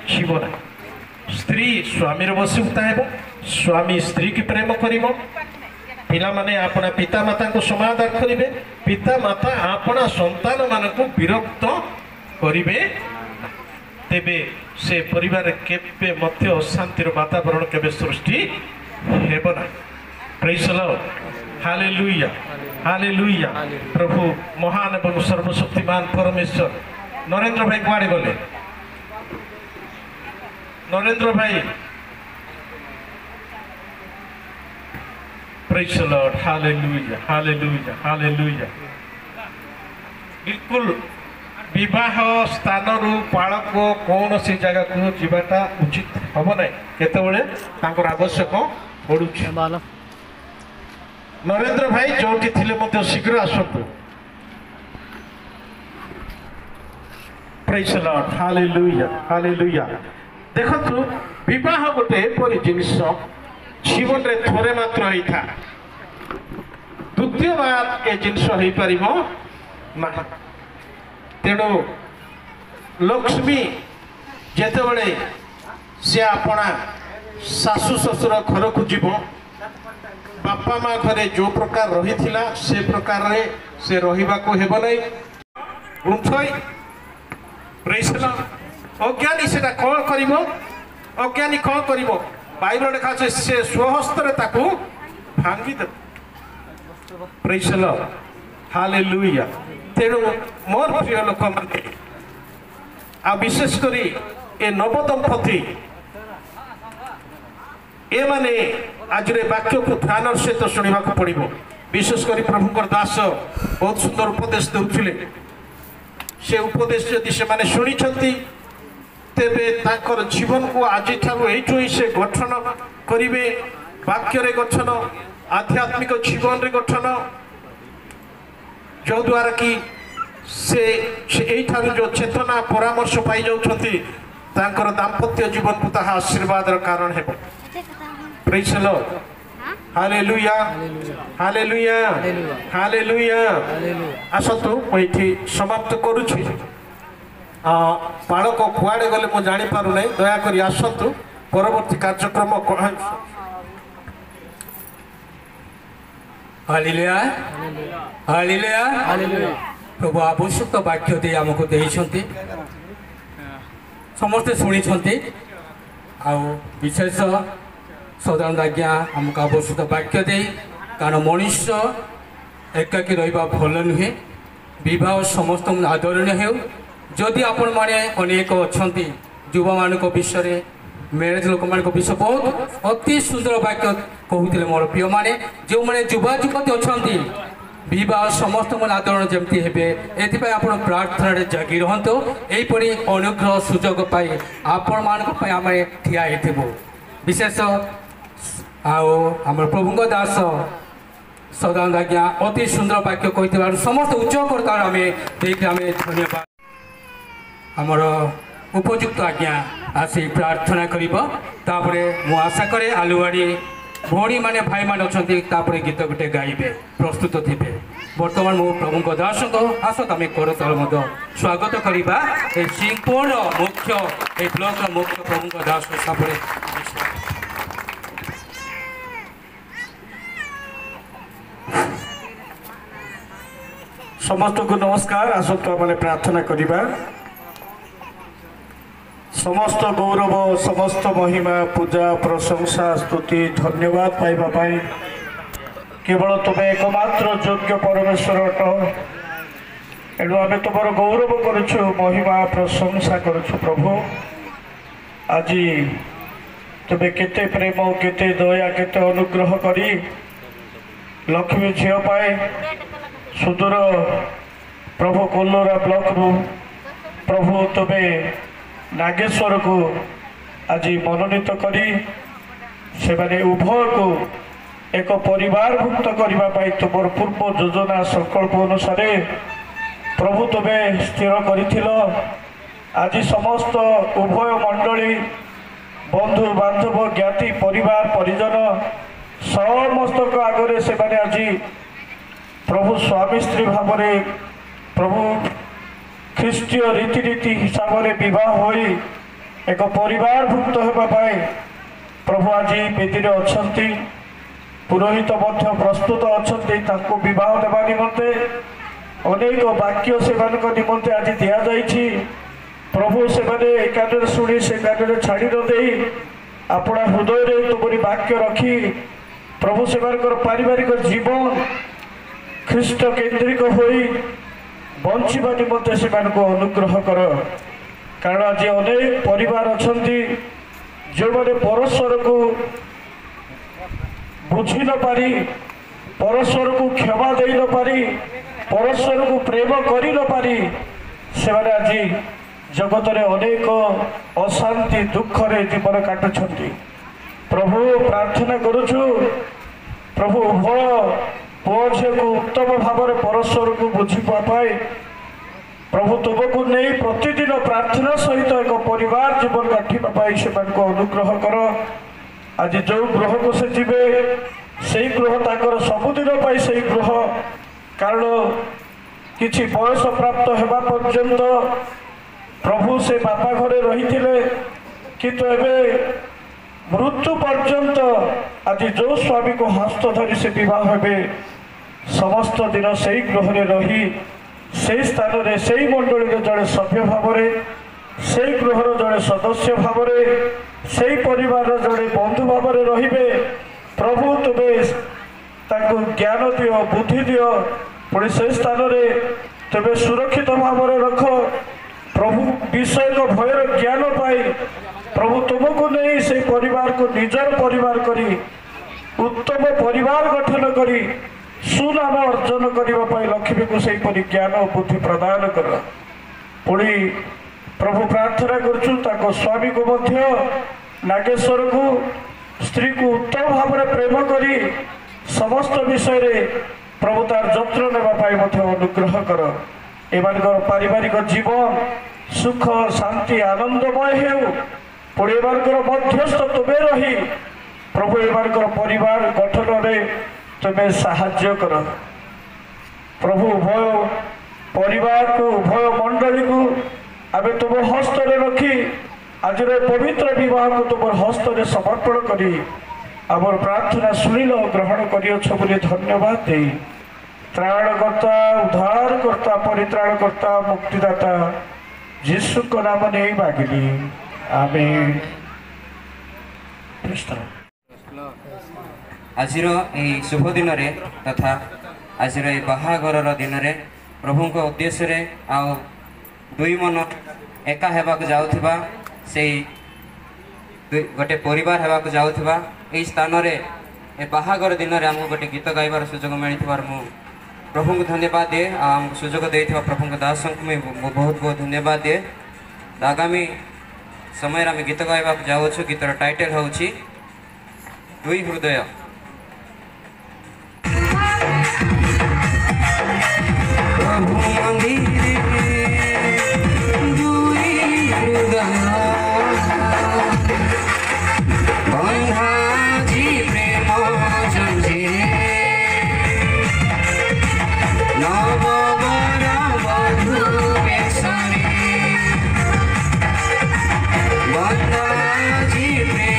छिबो ना ସ୍ତ୍ରୀ ସ୍ୱାମୀର ବଶୀଭୂତା ହେବ, ସ୍ୱାମୀ ସ୍ତ୍ରୀକି ପ୍ରେମ କରିବ, ପିଲାମାନେ ଆପଣା ପିତାମାତାଙ୍କୁ ସମାଦର କରିବେ, ପିତାମାତା ଆପଣା ସନ୍ତାନମାନଙ୍କୁ ବିରକ୍ତ କରିବେ, ତେବେ ସେ ପରିବାରରେ କେବେ ମଧ୍ୟ ଅଶାନ୍ତିର ବାତାବରଣ କେବେ ସୃଷ୍ଟି ହେବ ନାହିଁ। ପ୍ରେଜ୍ ଦ ଲର୍ଡ, ହାଲେଲୁୟା, ହାଲେଲୁୟା। ପ୍ରଭୁ ମହାନ ଏବଂ ସର୍ବଶକ୍ତିମାନ ପରମେଶ୍ୱର। ନରେନ୍ଦ୍ର ଭାଇ କୁଆଡ଼େ ଗଲେ? नरेंद्र भाई, praise the lord, hallelujah, hallelujah, hallelujah. बिल्कुल विवाह स्थान रु बालक कौन सी जगह को जीवाटा उचित हम ना केतबेले तांकर आवश्यक पड़ुछि। नरेंद्र भाई जोटी थिले मते शीघ्र आसतु। Praise the lord, hallelujah, hallelujah. देखु विवाह गोटे एपरी जिनिस जीवन रे थोड़े मात्र होता, द्वितीय बार ए जिनिस हो पार ना। तेणु लक्ष्मी जेतेबेले से अपना सासु ससुर घर को जीव, बापा माँ घरे जो प्रकार रही थिला से प्रकार रे से रहिबा को हेबो नै। गुंथई प्रेज द लॉर्ड। अज्ञानी से कौन कर, अज्ञानी कौन कर, बाइबल लिखा से स्वहस्त भांगी दे। Praise the lord, hallelujah. तेणु मोर प्रिय लोक माने आ विशेष करी ए नवदंपति ए माने आज रे वाक्य को ध्यान सहित शुणा पड़ो। विशेष करी प्रभुकर दास बहुत सुंदर उपदेश देउथिले, से उपदेश यदि से माने शुणी तेबे ताकर जीवन को आज ही से गठन करेंगे, वाक्य गठन, आध्यात्मिक जीवन रे गठन, जो द्वारा कि से जो चेतना परामर्श पाई जाउछंती ताकर दाम्पत्य जीवन को ताहा आशीर्वाद कारण है। Praise the lord, hallelujah, hallelujah, hallelujah. आसतु मैं समाप्त करुछि। बालक कुआड़े गले मु जानी पारु नहीं, दयाकोरी आसतु परवर्ती कार्यक्रम। Hallelujah, hallelujah, hallelujah. प्रभु आवश्यक वाक्य दे आमको देइछंती, समस्ते शुणी आउ विशेष सदानंद आज्ञा आमको आवश्यक वाक्य दे, कारण मनुष्य एकाकी रहिबा भल नुहे, विवाह समस्त आदरणीय हो। जदि आपण माने अनेक अच्छी युवा मान विषय मैरेज लोक मान विषय बहुत अति सुंदर वाक्य कहते मोर प्रिय माने जो मैंने युवा युवती अच्छा विवाह समस्त मन आदरण जमती हे एपाई आप प्रार्थना जगी रुहतु। यहीपरी अनुग्रह सुजोग पाई आपण मान आम ठिया विशेष आम प्रभु दास सदानंद आज्ञा अति सुंदर वाक्य कही समस्त उच्च करता आम देख आम धन्यवाद। आमर उपयुक्त आज्ञा आसी प्रार्थना करें मु आशा करे आलुवाड़ी भौणी माने भाई मान अच्छा गीत गोटे गाइबे प्रस्तुत थे। बर्तमान मु प्रभु दास आसत आम करतल स्वागत करवा सिंहपुर मुख्य ब्लॉक मुख्य प्रभु दास हिसाब से समस्त को नमस्कार। आसत मैंने प्रार्थना करवा। समस्त गौरव समस्त महिमा पूजा प्रशंसा स्तुति धन्यवाद पाइबा पाई केवल तुम्हें एकमात्र योग्य परमेश्वर अट। एणु आम तुम गौरव करुछु, महिमा प्रशंसा करुछु। प्रभु आज तुम्हें केते प्रेम केते दया केते अनुग्रह करी लक्ष्मी झील पाए सुदूर प्रभु कोल्लोरा ब्लॉक रु प्रभु तुम्हें नागेश्वर को आज मनोनीत करी से माने उभय को एक परिवार भुक्त करने तुम पूर्व योजना संकल्प अनुसार प्रभु तुम्हें स्थिर कर। आज समस्त उभय मंडली बंधु बांधव ज्ञाति परिवार परिजन समस्त आगे से माने आज प्रभु स्वामी स्त्री भाव प्रभु ख्रीष्टीय रीतिनीति हिसाब से बह एक परिवारभुक्त होगापाई प्रभु आज बेदी अच्छा पुरोहित प्रस्तुत अच्छा विवाह देवा निमंते अनेक वाक्य से निमंते आज दि जाइए प्रभु से एकादे शुणी से एकादे छाड़ी नदे अपना हृदय तुमरी वाक्य रखी प्रभु से पारिवारिक जीवन ख्रीष्ट केन्द्रिक होई बंचिबा निमंते से अनुग्रह कर कारण आज अनेक परिवार अच्छा जो मैंने परस्पर को बुझी न पारी परस्पर को क्षमा दे न पारी परस्पर को प्रेम कर न पारी से आज जगत रे अनेक अशांति दुख रे जीवन काटुछंती प्रभु प्रार्थना करुछु प्रभु उभय पुओ झील को उत्तम भाव में परस्पर को बुझी पाए प्रभु तुमको नहीं प्रतिदिन प्रार्थना सहित एक परिवार जीवन काटिबा से अनुग्रह कर आज जो गृह को से जीवे से गृह ताकर सबुदिन से गृह कारण किछि बयस प्राप्त होगा पर्यंत प्रभु से बापा घरे रही किंतु एवं मृत्यु पर्यंत आज जो स्वामी को हस्त धरी से विवाह हे समस्त दिन से गृह रही से स्थान में से मंडली जड़े सभ्य भाव से गृहर जड़े सदस्य भाव से परिवार जड़े बंधु भाव रे प्रभु तुम्हें ज्ञान दियो बुद्धि दियो पुणी से स्थान में तुम्हें सुरक्षित भाव रख प्रभु विषय को भयर ज्ञान पाई प्रभु तुमको नहीं से परिवार को निजर परिवार करी उत्तम परिवार गठन करी सुनाम अर्जन करने लक्ष्मी को से ज्ञान और बुद्धि प्रदान कर पुणी प्रभु प्रार्थना कर स्वामी को मध्य नागेश्वर को स्त्री को उत्तम भाव में प्रेम करी समस्त विषय रे प्रभु तार जत्न ने अनुग्रह कर एमान पारिवारिक जीवन सुख शांति आनंदमय हो पुणी मध्यस्थ तुम्हें रही प्रभु एमान परिवार गठन में तुम्हें साहाय्य कर प्रभु उभय परिवार को उभय मंडली को आम तुम हस्त रखी आज पवित्र विवाह को तुम हस्त समर्पण करी आमर प्रार्थना शुणिल ग्रहण कर धन्यवाद दे त्राणकर्ता उद्धारकर्ता परित्राणकर्ता मुक्तिदाता यीशु को नाम नहीं मांगिली आमेन। आज शुभ दिन तथा आज बाहाघर दिन प्रभु उद्देश्य आउ दुई मन एका हेबाक जाउथिबा से गोटे परिवार हेबाक जाउथिबा एई स्थान रे ए बाहाघर दिन रे हमको गोटे गीत गाइबार सुजोग मिलिथिबार मु प्रभु को धन्यवाद दिए आमको सुजोग देइथिबा प्रभु को दास को मैं बहुत बहुत धन्यवाद दिए। आगामी समय आम गीत गाइबाक जाउछु गीतर टाइटल होउछि दुई हृदय। जी प्रेम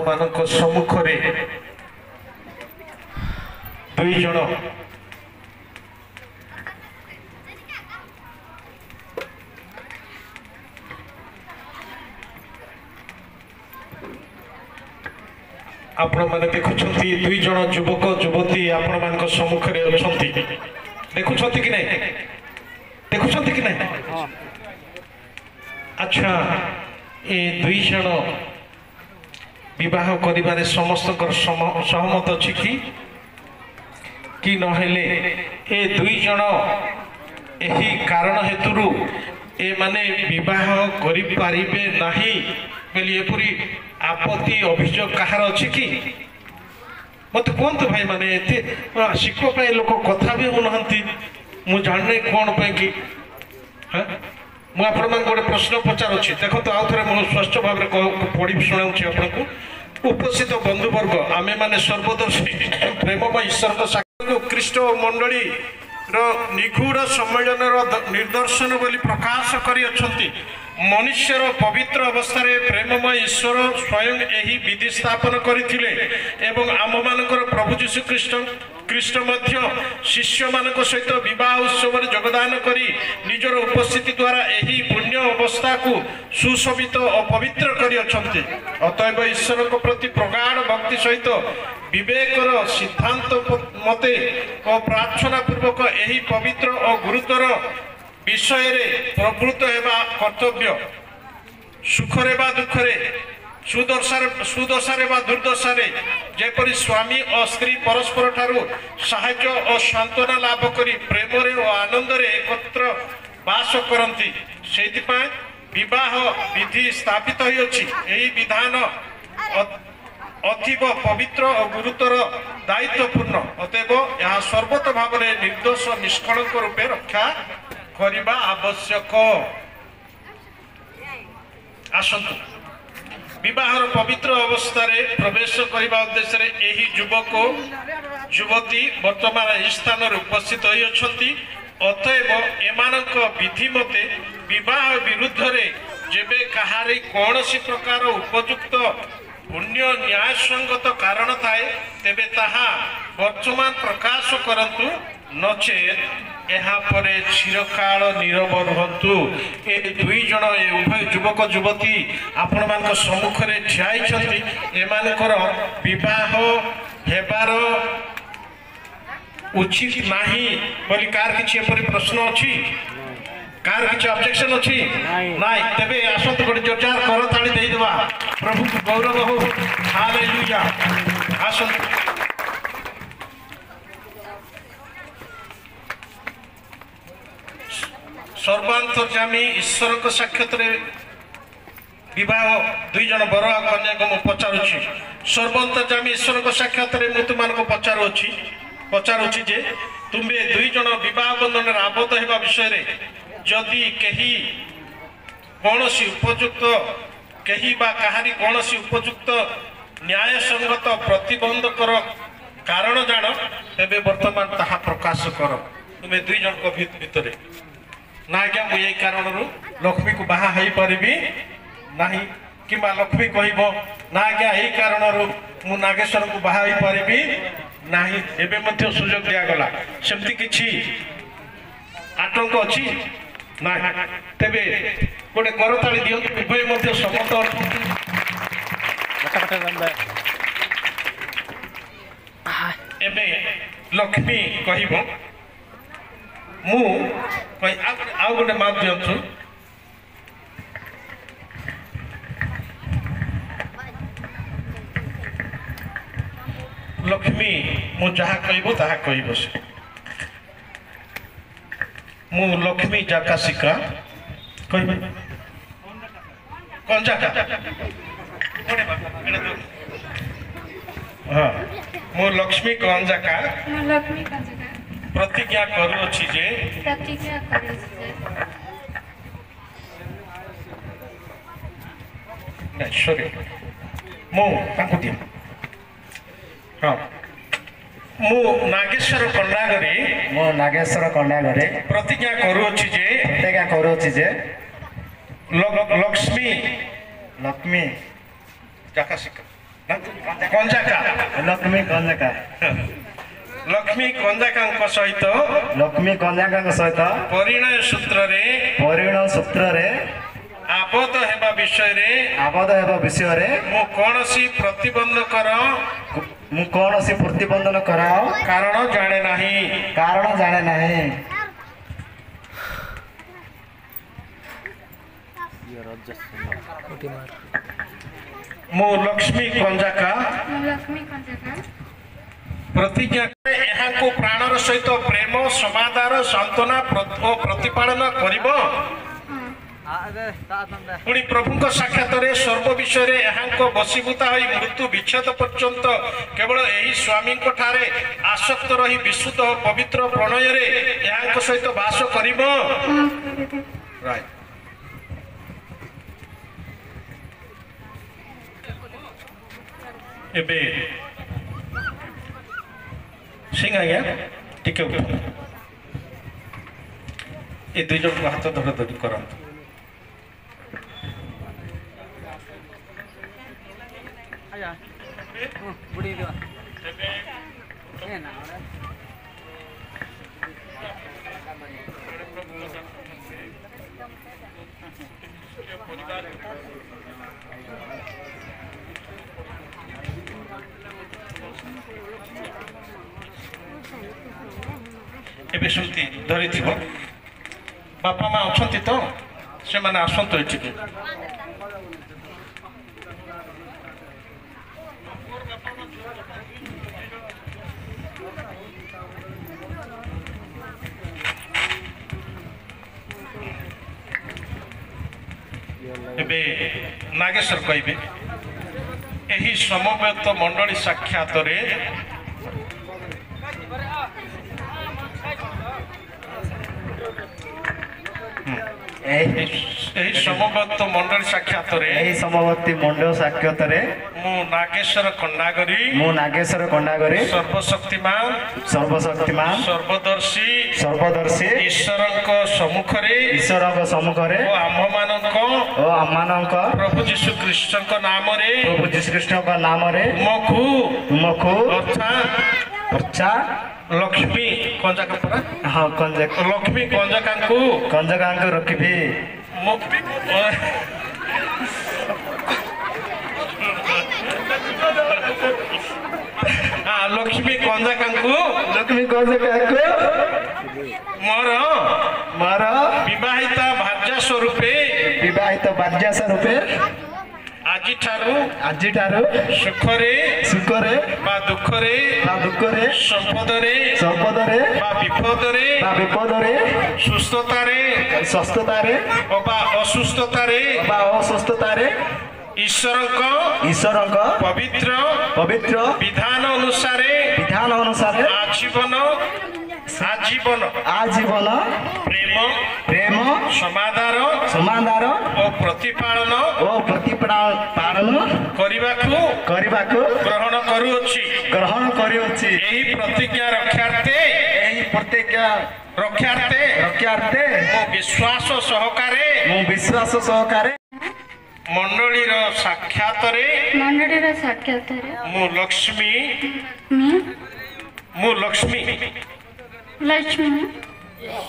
ଆପଣମାନଙ୍କ ସମ୍ମୁଖରେ ଦୁଇ ଜଣ ଆପଣମାନେ ଦେଖୁଛନ୍ତି ଦୁଇ ଜଣ ଯୁବକ ଯୁବତୀ ଆପଣମାନଙ୍କ ସମ୍ମୁଖରେ ଅଛନ୍ତି ଦେଖୁଛନ୍ତି କି ନାହିଁ ଦେଖୁଛନ୍ତି କି ନାହିଁ ଆଚ୍ଛା ଏ ଦୁଇ ଜଣ ବିବାହ କରିବାରେ ସମସ୍ତଙ୍କର ସହମତ ଅଛି କି ନହେଲେ ଏ ଦୁଇ ଜଣ ଏହି କାରଣ ହେତୁରୁ ଏମାନେ ବିବାହ କରିପାରିବେ ନାହିଁ ବୋଲି ଏପରି ଆପତ୍ତି ଅଭିଯୋଗ କାହାର ଅଛି କି ମତେ କୁହନ୍ତୁ ଭାଇ ମାନେ ଏତେ ଶିକ୍ଷା ପାଇଁ ଲୋକ କଥା ବି ହେଉନାହାନ୍ତି ମୁଁ ଜାଣିନି କ'ଣ ପାଇଁ କି ମୁଁ ଆପଣମାନଙ୍କୁ ଗୋଟେ ପ୍ରଶ୍ନ ପଚାରୁଛି ଦେଖନ୍ତୁ ଆଉ ଥରେ ମୁଁ ସ୍ପଷ୍ଟ ଭାବରେ ପଢ଼ି ଶୁଣାଉଛି ଆପଣଙ୍କୁ ଉପସ୍ଥିତ ବନ୍ଧୁବର୍ଗ ଆମେମାନେ ସର୍ବଦର୍ଶୀ ପ୍ରେମମୟ ଈଶ୍ୱରଙ୍କ ସାକ୍ଷୀ ଖ୍ରୀଷ୍ଟ ମଣ୍ଡଳୀର ନିଗୁଢ଼ ସମ୍ମିଳନର ନିଦର୍ଶନ ବୋଲି ପ୍ରକାଶ କରିଅଛନ୍ତି ମନୁଷ୍ୟର ପବିତ୍ର ଅବସ୍ଥାରେ ପ୍ରେମମୟ ଈଶ୍ୱର ସ୍ୱୟଂ ଏହି ବିଧି ସ୍ଥାପନ କରିଥିଲେ ଏବଂ ଆମମାନଙ୍କର ପ୍ରଭୁ ଯୀଶୁ ଖ୍ରୀଷ୍ଟ ମଧ୍ୟ ଶିଷ୍ୟମାନଙ୍କ ସହିତ ବିବାହ ଉତ୍ସବରେ ଯୋଗଦାନ କରି ନିଜର ଉପସ୍ଥିତି ଦ୍ୱାରା ଏହି ପୁଣ୍ୟ ଅବସ୍ଥାକୁ ସୁଶୋଭିତ ଓ ପବିତ୍ର କରିଅଛନ୍ତି ଅତଏବ ଈଶ୍ୱରଙ୍କ ପ୍ରତି ପ୍ରଗାଢ଼ ଭକ୍ତି ସହିତ ବିବେକର ସିଦ୍ଧାନ୍ତ ମତେ ଓ ପ୍ରାର୍ଥନା ପୂର୍ବକ ଏହି ପବିତ୍ର ଓ ଗୁରୁତର ବିଷୟରେ ପ୍ରବୃତ୍ତ ହେବା କର୍ତ୍ତବ୍ୟ ସୁଖରେ ବା ଦୁଃଖରେ ସୁଦଶାରେ ବା ଦୁର୍ଦଶାରେ ଯେପରି ସ୍ୱାମୀ ଓ ସ୍ତ୍ରୀ ପରସ୍ପର ଠାରୁ ସାହାଯ୍ୟ ଓ ସାନ୍ତ୍ୱନା ଲାଭ କରି ପ୍ରେମରେ ଓ ଆନନ୍ଦରେ ଏକତ୍ର ବାସ କରନ୍ତି ସେଇଥିପାଇଁ ବିବାହ ବିଧି ସ୍ଥାପିତ ହୋଇଅଛି ଏହି ବିଧାନ ଅତୀବ ପବିତ୍ର ଓ ଗୁରୁତର ଦାୟିତ୍ୱପୂର୍ଣ୍ଣ ଅତଏବ ଏହା ସର୍ବତ ଭାବରେ ନିର୍ଦ୍ଦୋଷ ନିଷ୍କଳଙ୍କ ରୂପେ ରକ୍ଷା କରିବା ଆବଶ୍ୟକ ଆସନ୍ତୁ ବିବାହର ପବିତ୍ର ଅବସ୍ଥାରେ ପ୍ରବେଶ କରିବା ଉଦ୍ଦେଶ୍ୟରେ ଏହି ଯୁବକ ଯୁବତୀ ବର୍ତ୍ତମାନ ଏହି ସ୍ଥାନରେ ଉପସ୍ଥିତ ହୋଇଅଛନ୍ତି। ଅତଏବ ଏମାନଙ୍କ ବିଧି ମତେ ବିବାହ ବିରୁଦ୍ଧରେ ଯେବେ କାହାରି କୌଣସି ପ୍ରକାର ଉପଯୁକ୍ତ ପୁଣ୍ୟ ନ୍ୟାୟସଙ୍ଗତ କାରଣ ଥାଏ ତେବେ ତାହା ବର୍ତ୍ତମାନ ପ୍ରକାଶ କରନ୍ତୁ, ନଚେତ୍ ଏହାପରେ ଚିରକାଳ ନୀରବ ରୁହନ୍ତୁ। ଏ ଦୁଇ ଜଣ ଏ ଉଭୟ ଯୁବକ ଯୁବତୀ ଆପଣମାନଙ୍କ ସମ୍ମୁଖରେ ଠିଆ ହୋଇଛନ୍ତି। ଏମାନଙ୍କର ବିବାହ ହେବାର ଉଚିତ ନାହିଁ ବୋଲି କାହାର କିଛି ଏପରି ପ୍ରଶ୍ନ ଅଛି? କାହାର କିଛି ଅବଜେକ୍ସନ ଅଛି? ନାଇଁ। ତେବେ ଆସନ୍ତୁ ଗୋଟେ ଜୋରଦାର କରତାଳି ଦେଇଦେବା, ପ୍ରଭୁଙ୍କୁ ଗୌରବ ହଉ। ହାଲେଲୁୟା। ଆସନ୍ତୁ। ସର୍ବାନ୍ତର୍ଯାମୀ ଈଶ୍ୱରଙ୍କ ସାକ୍ଷାତରେ ବିବାହ ଦୁଇ ଜଣ ବର ଆଉ କନ୍ୟାକୁ ମୁଁ ପଚାରୁଛି। ସର୍ବାନ୍ତର୍ଯାମୀ ଈଶ୍ୱରଙ୍କ ସାକ୍ଷାତରେ ମୁଁ ତୁମମାନଙ୍କୁ ପଚାରୁଛି ଯେ ତୁମେ ଦୁଇ ଜଣ ବିବାହ ବନ୍ଧନରେ ଆବଦ୍ଧ ହେବା ବିଷୟରେ ଯଦି କେହି ବା କାହାରି କୌଣସି ଉପଯୁକ୍ତ ନ୍ୟାୟସଙ୍ଗତ ପ୍ରତିବନ୍ଧକର କାରଣ ଜାଣ ତେବେ ବର୍ତ୍ତମାନ ତାହା ପ୍ରକାଶ କର। ତୁମେ ଦୁଇ ଜଣଙ୍କ ଭିତରେ ନା ଆଜ୍ଞା ମୁଁ ଏଇ କାରଣରୁ ଲକ୍ଷ୍ମୀକୁ ବାହା ହେଇପାରିବି ନାହିଁ, କିମ୍ବା ଲକ୍ଷ୍ମୀ କହିବ ନା ଆଜ୍ଞା ଏଇ କାରଣରୁ ମୁଁ ନାଗେଶ୍ୱରଙ୍କୁ ବାହା ହେଇପାରିବି ନାହିଁ। ଏବେ ମଧ୍ୟ ସୁଯୋଗ ଦିଆଗଲା। ସେମିତି କିଛି ଆତଙ୍କ ଅଛି ନାହିଁ। ତେବେ ଗୋଟେ କରତାଳି ଦିଅନ୍ତୁ। ଉଭୟ ମଧ୍ୟ ସମସ୍ତ ଏବେ ଲକ୍ଷ୍ମୀ କହିବ ମୁଁ ଆଉ ଗୋଟେ ମାପ ଦିଅନ୍ତୁ। ଲକ୍ଷ୍ମୀ ମୁଁ ଯାହା କହିବ ତାହା କହିବ ସେ। ମୁଁ ଲକ୍ଷ୍ମୀ ଜାକାଶିକା କହିବି କଞ୍ଜାକା। ହଁ ମୁଁ ଲକ୍ଷ୍ମୀ କଞ୍ଜାକା ପ୍ରତିଜ୍ଞା କରୁଅଛି ଯେ ମୁଁ ତାଙ୍କୁ ଦିଅ। ହଁ ମୁଁ ନାଗେଶ୍ୱର କଣ୍ଡାଗରେ ପ୍ରତିଜ୍ଞା କରୁଅଛି ଯେ ଲକ୍ଷ୍ମୀ ଜାକାଶିକା କଞ୍ଜାକା ଲକ୍ଷ୍ମୀ କଞ୍ଜାକାଙ୍କ ସହିତ ପରିଣୟ ସୂତ୍ରରେ ଆବଦ୍ଧ ହେବା ବିଷୟରେ ମୁଁ କୌଣସି ପ୍ରତିବନ୍ଧକର କାରଣ ଜାଣେ ନାହିଁ। ମୁଁ ଲକ୍ଷ୍ମୀ କଞ୍ଜାକା ପ୍ରତିଜ୍ଞା ଏହାଙ୍କୁ ପ୍ରାଣର ସହିତ ପ୍ରେମ ସମାଦାର ସାନ୍ତ୍ୱନା ଓ ପ୍ରତିପାଳନ କରିବ। ପୁଣି ପ୍ରଭୁଙ୍କ ସାକ୍ଷାତରେ ସର୍ବ ବିଷୟରେ ଏହାଙ୍କ ବଶୀଭୂତା ହୋଇ ମୃତ୍ୟୁ ବିଚ୍ଛେଦ ପର୍ଯ୍ୟନ୍ତ କେବଳ ଏହି ସ୍ୱାମୀଙ୍କ ଠାରେ ଆସକ୍ତ ରହି ବିଶୁଦ୍ଧ ଓ ପବିତ୍ର ପ୍ରଣୟରେ ଏହାଙ୍କ ସହିତ ବାସ କରିବ। ଏବେ ସିଂ ଆଜ୍ଞା ଟିକେ ଏ ଦୁଇ ଜଣଙ୍କୁ ହାତ ଧରାଧରି କରନ୍ତୁ। ଏବେ ସେମିତି ଧରିଥିବ। ବାପା ମା ଅଛନ୍ତି ତ ସେମାନେ ଆସନ୍ତୁ ଏଠିକି। ଏବେ ନାଗେଶ୍ୱର କହିବେ ଏହି ସମବେତ ମଣ୍ଡଳୀ ସାକ୍ଷାତରେ ଏହି ସମବର୍ତ୍ତ ମଣ୍ଡଳୀ ସାକ୍ଷାତରେ ଏହି ସମବର୍ତ୍ତୀ ମଣ୍ଡଳ ସାକ୍ଷାତରେ ମୁଁ ନାଗେଶ୍ୱର ଖଣ୍ଡାଗରି ସର୍ବଶକ୍ତିମାନ ସର୍ବଦର୍ଶୀ ଈଶ୍ୱରଙ୍କ ସମ୍ମୁଖରେ ଓ ଆମମାନଙ୍କ ପ୍ରଭୁ ଯୀଶୁ ଖ୍ରୀଷ୍ଟଙ୍କ ନାମରେ ତୁମକୁ ଅର୍ଥାତ୍ ଲକ୍ଷ୍ମୀ କଞ୍ଜକାଙ୍କୁ ରଖିବି ଲକ୍ଷ୍ମୀ କଞ୍ଜକାଙ୍କୁ ମୋର ବିବାହିତ ଭାର୍ଯ୍ୟା ସ୍ୱରୂପେ ଆଜିଠାରୁ ସୁଖରେ ବା ଦୁଃଖରେ ସମ୍ପଦରେ ବା ବିପଦରେ ସୁସ୍ଥତାରେ ବା ଅସୁସ୍ଥତାରେ ଈଶ୍ୱରଙ୍କ ପବିତ୍ର ବିଧାନ ଅନୁସାରେ ଆଜୀବନ ପ୍ରେମ ସମାଧାନ ଓ ପ୍ରତିପାଳନ କରିବାକୁ ଗ୍ରହଣ କରୁଅଛି ଏହି ପ୍ରତିଜ୍ଞା ରକ୍ଷାର୍ଥେ ମୁଁ ବିଶ୍ୱାସ ସହକାରେ ମଣ୍ଡଳୀର ସାକ୍ଷାତରେ ମୁଁ ଲକ୍ଷ୍ମୀ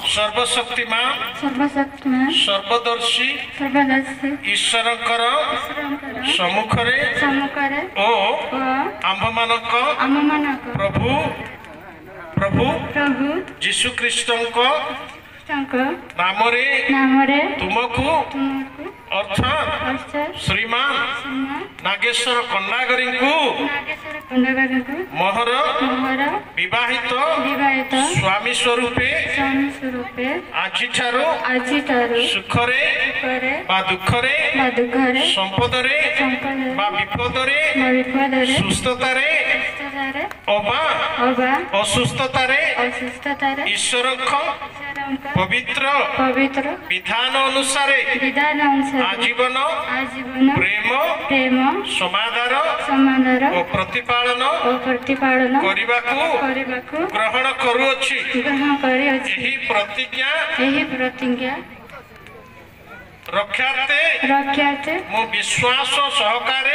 ସର୍ବଶକ୍ତିମାନ ସର୍ବଦର୍ଶୀ ଈଶ୍ୱରଙ୍କର ସମ୍ମୁଖରେ ଓ ଆମ୍ଭମାନଙ୍କ ପ୍ରଭୁ ଯୀଶୁ ଖ୍ରୀଷ୍ଟଙ୍କ ନାମରେ ତୁମକୁ ଅର୍ଥାତ୍ ଶ୍ରୀମାନ ନାଗେଶ୍ୱର ଖଣ୍ଡାଗରିଙ୍କୁ ମୋହର ବିବାହିତ ସ୍ୱାମୀ ସ୍ୱରୂପେ ଆଜିଠାରୁ ସୁଖରେ ବା ଦୁଃଖରେ ସମ୍ପଦରେ ବା ବିପଦରେ ସୁସ୍ଥତାରେ ଅବା ଅସୁସ୍ଥତାରେ ଈଶ୍ୱରଙ୍କ ପବିତ୍ର ବିଧାନ ଅନୁସାରେ ଆଜୀବନ ପ୍ରେମ ସମାଧାନ ଓ ପ୍ରତିପାଳନ କରିବାକୁ ଗ୍ରହଣ କରୁଅଛି ଏହି ପ୍ରତିଜ୍ଞା ରକ୍ଷାର୍ଥେ ମୁଁ ବିଶ୍ୱାସ ସହକାରେ